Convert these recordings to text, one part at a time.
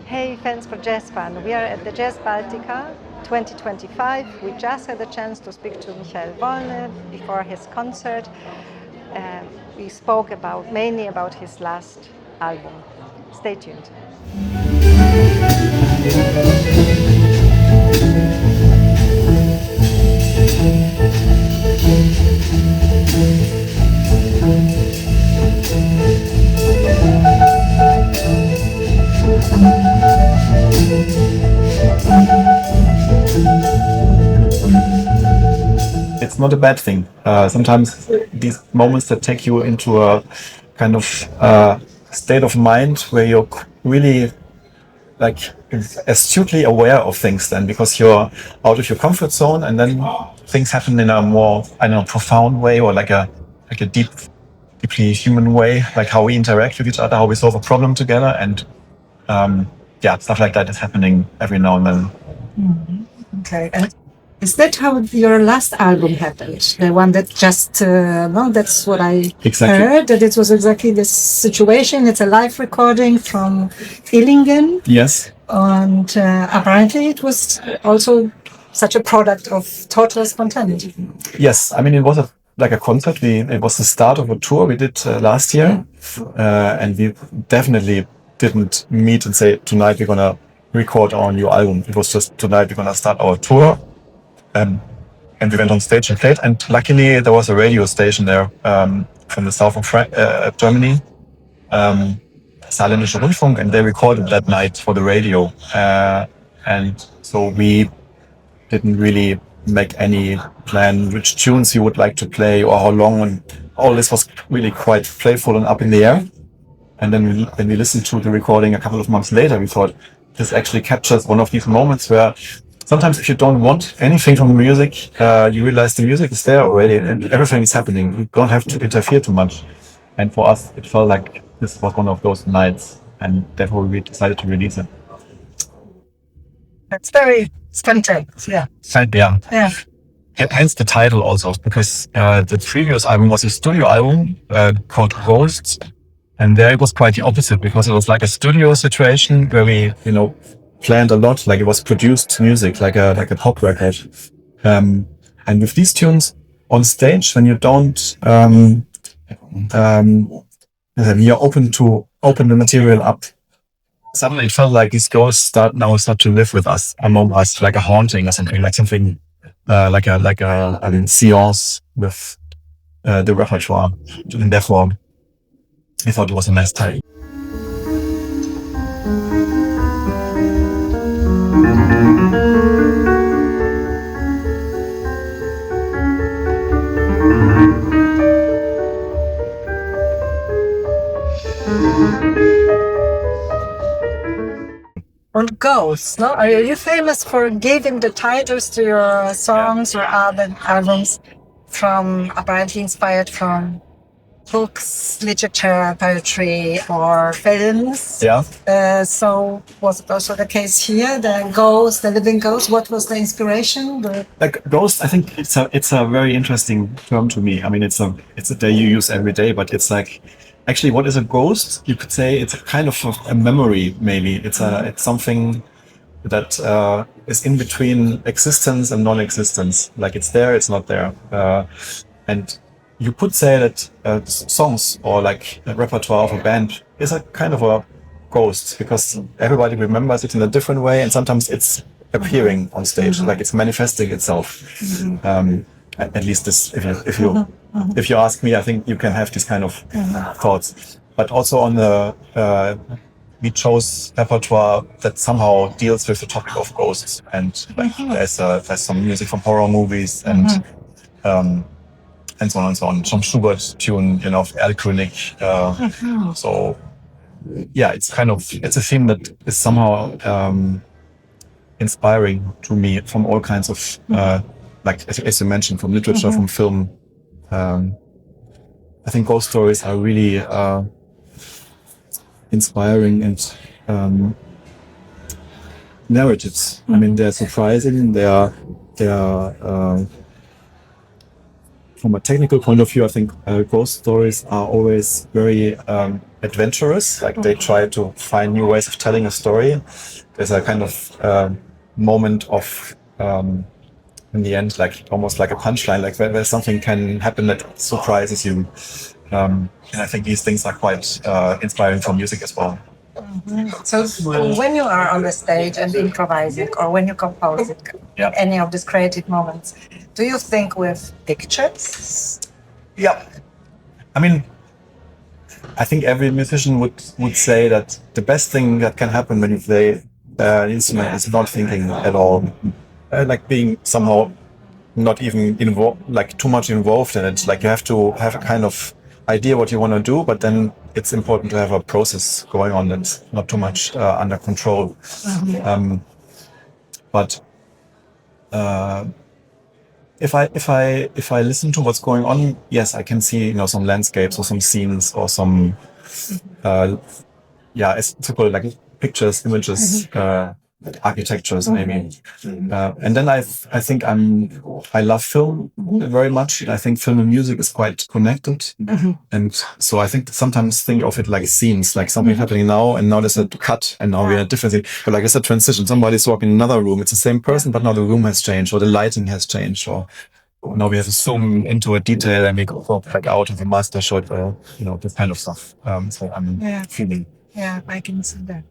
Hey fans for Jazz Fun, we are at the JazzBaltica 2025. We just had the chance to speak to Michael Wollny before his concert. We spoke mainly about his last album. Stay tuned. It's not a bad thing. Sometimes these moments that take you into a kind of state of mind where you're really like astutely aware of things then, because you're out of your comfort zone, and then things happen in a more, I don't know, profound way, or like a deeply human way, like how we interact with each other, how we solve a problem together, and stuff like that is happening every now and then. Mm-hmm. Okay. And is that how your last album happened? The one that just, no, that's what I heard, that it was exactly this situation. It's a live recording from Illingen. Yes. And apparently it was also such a product of total spontaneity. Yes, I mean, it was like a concert. It was the start of a tour we did last year. And we definitely didn't meet and say, tonight we're going to record our new album. It was just, tonight we're going to start our tour. And we went on stage and played. And luckily there was a radio station there from the south of Germany, Saarländischer Rundfunk, and they recorded that night for the radio. And so we didn't really make any plan which tunes you would like to play or how long. And all this was really quite playful and up in the air. And then when we listened to the recording a couple of months later, we thought this actually captures one of these moments where sometimes if you don't want anything from the music, you realize the music is there already and everything is happening. You don't have to interfere too much. And for us, it felt like this was one of those nights, and therefore we decided to release it. That's very spontaneous, yeah. Yeah. Hence the title also, because the previous album was a studio album called Ghosts. And there it was quite the opposite, because it was like a studio situation where we, planned a lot, like it was produced music, like a pop record. And with these tunes on stage, when you don't, you're open to open the material up. Suddenly it felt like these ghosts start to live with us, among us, like a haunting or something, like something, like a seance with the repertoire. And therefore, I thought it was a nice title. And Ghosts, no? Are you famous for giving the titles to your songs or other albums from apparently inspired from books, literature, poetry, or films? Yeah. So was it also the case here? The ghost, the living ghost. What was the inspiration? Like ghost, I think it's a very interesting term to me. I mean, it's a day you use every day, but it's like, actually, what is a ghost? You could say it's a kind of a memory. Maybe it's something that is in between existence and non-existence. Like it's there, it's not there, and you could say that songs or like a repertoire of a band is a kind of a ghost, because everybody remembers it in a different way, and sometimes it's appearing on stage, like it's manifesting itself. At least this, if you ask me, I think you can have these kind of thoughts. But also on the we chose repertoire that somehow deals with the topic of ghosts, and like there's some music from horror movies and so on and so on. Some Schubert tune, Erlkönig. So yeah, it's a theme that is somehow inspiring to me from all kinds of like as you mentioned, from literature, from film. I think ghost stories are really inspiring and narratives. I mean, they're surprising. They are from a technical point of view, I think ghost stories are always very adventurous. Like they try to find new ways of telling a story. There's a kind of moment of in the end, like almost like a punchline, like where something can happen that surprises you. And I think these things are quite inspiring for music as well. So when you are on the stage and improvising, or when you're composing, any of these creative moments, do you think with pictures? Yeah. I mean, I think every musician would say that the best thing that can happen when you play an instrument is not thinking at all. Like being somehow not even involved, like too much involved in it. Like you have to have a kind of idea what you want to do, but then it's important to have a process going on that's not too much under control. But if I listen to what's going on, yes, I can see some landscapes or some scenes or some it's typical like pictures, images. Architectures maybe, and then I think I love film very much. I think film and music is quite connected, and so I think sometimes think of it like scenes, like something happening now, and now there's a cut, and now we're in a different scene. But like it's a transition. Somebody's walking in another room. It's the same person, but now the room has changed, or the lighting has changed, or now we have to zoom into a detail and we go back out of the master shot, this kind of stuff. So I'm feeling. Yeah, I can see that.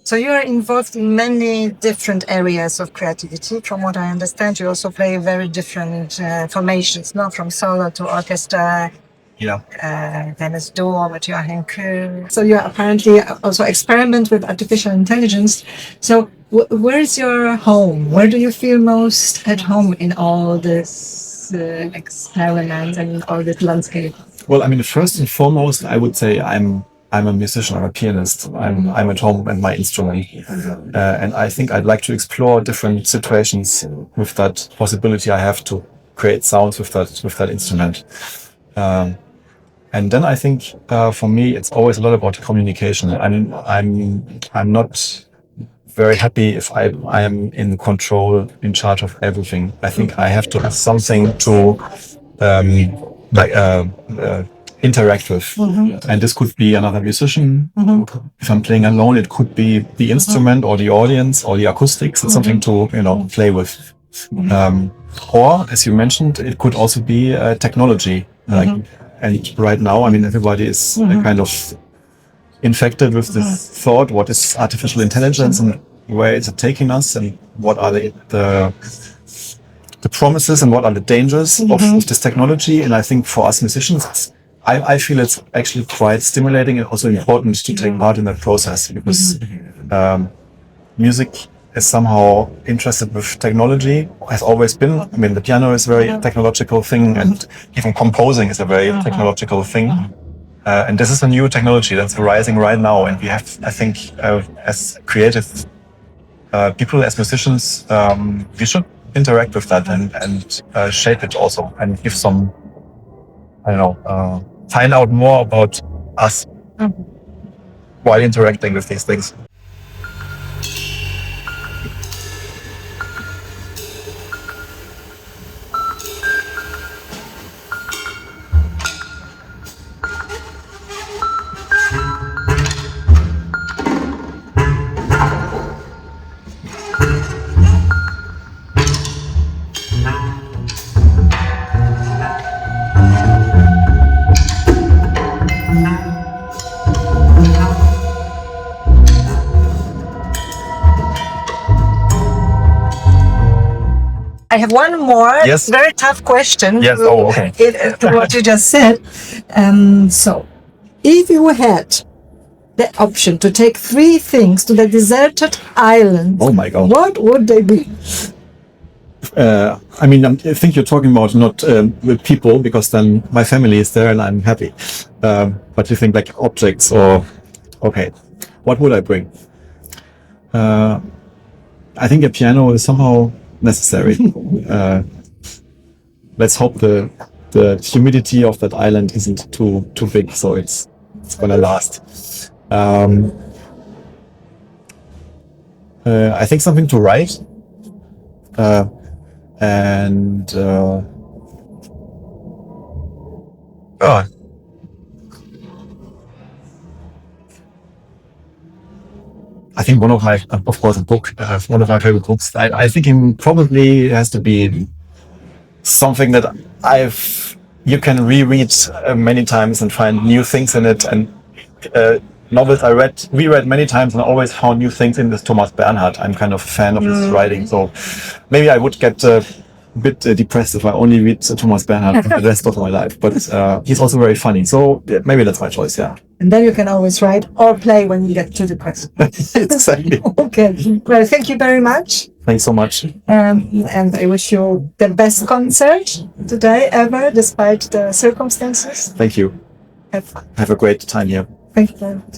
So you are involved in many different areas of creativity. From what I understand, you also play very different formations, not from solo to orchestra. Then it's duo with Joachim Kuhl. So you apparently also experiment with artificial intelligence. So where is your home? Where do you feel most at home in all this experiment and all this landscape? Well, I mean, first and foremost, I would say I'm a musician, I'm a pianist. I'm at home and my instrument. And I think I'd like to explore different situations with that possibility I have to create sounds with that instrument. And then I think for me it's always a lot about communication. I'm not very happy if I am in control, in charge of everything. I think I have to have something to interact with. And this could be another musician. If I'm playing alone, it could be the instrument or the audience or the acoustics. It's something to play with. Or as you mentioned, it could also be technology. And right now, I mean, everybody is kind of infected with this thought: what is artificial intelligence and where is it taking us, and what are the promises and what are the dangers of this technology? And I think for us musicians, I feel it's actually quite stimulating and also important to take part in that process, because music is somehow interested with technology, has always been. I mean, the piano is a very technological thing, and even composing is a very technological thing. And this is a new technology that's arising right now, and we have, I think, as creative people, as musicians, we should interact with that and shape it also, and give some, find out more about us while interacting with these things. I have one more very tough question to what you just said. So, if you had the option to take 3 things to the deserted island, oh my God, what would they be? I mean, I think you're talking about not with people, because then my family is there and I'm happy. But you think like objects or, okay, what would I bring? I think a piano is somehow necessary. Let's hope the humidity of that island isn't too big, so it's gonna last. I think something to write, and I think one of my, of course, a book, one of my favorite books. I think it probably has to be something that you can reread many times and find new things in it. And novels I reread many times and always found new things in this Thomas Bernhard. I'm kind of a fan of his writing, so maybe I would get a bit depressed if I only read Thomas Bernhard for the rest of my life. But he's also very funny, so maybe that's my choice. Yeah. And then you can always write or play when you get too depressed. Exactly. Okay. Well, thank you very much. Thanks so much. And I wish you the best concert today ever, despite the circumstances. Thank you. Have fun. Have a great time here. Thank you very much.